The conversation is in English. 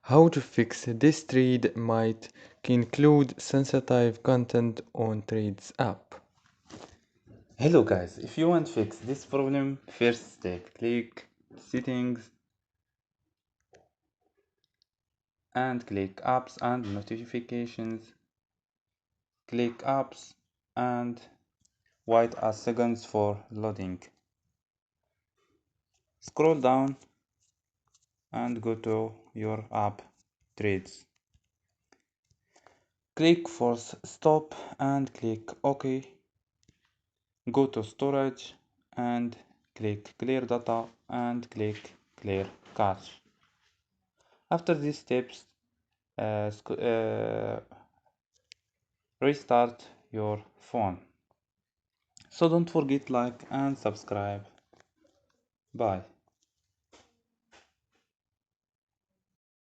How to fix this thread might include sensitive content on Threads app. Hello guys, if you want to fix this problem, first step, click settings and click apps and notifications. Click apps and wait a seconds for loading. Scroll down and go to your app Threads. Click force stop and click OK. Go to storage and click clear data and click clear cache. After these steps, restart your phone. So don't forget like and subscribe. Bye.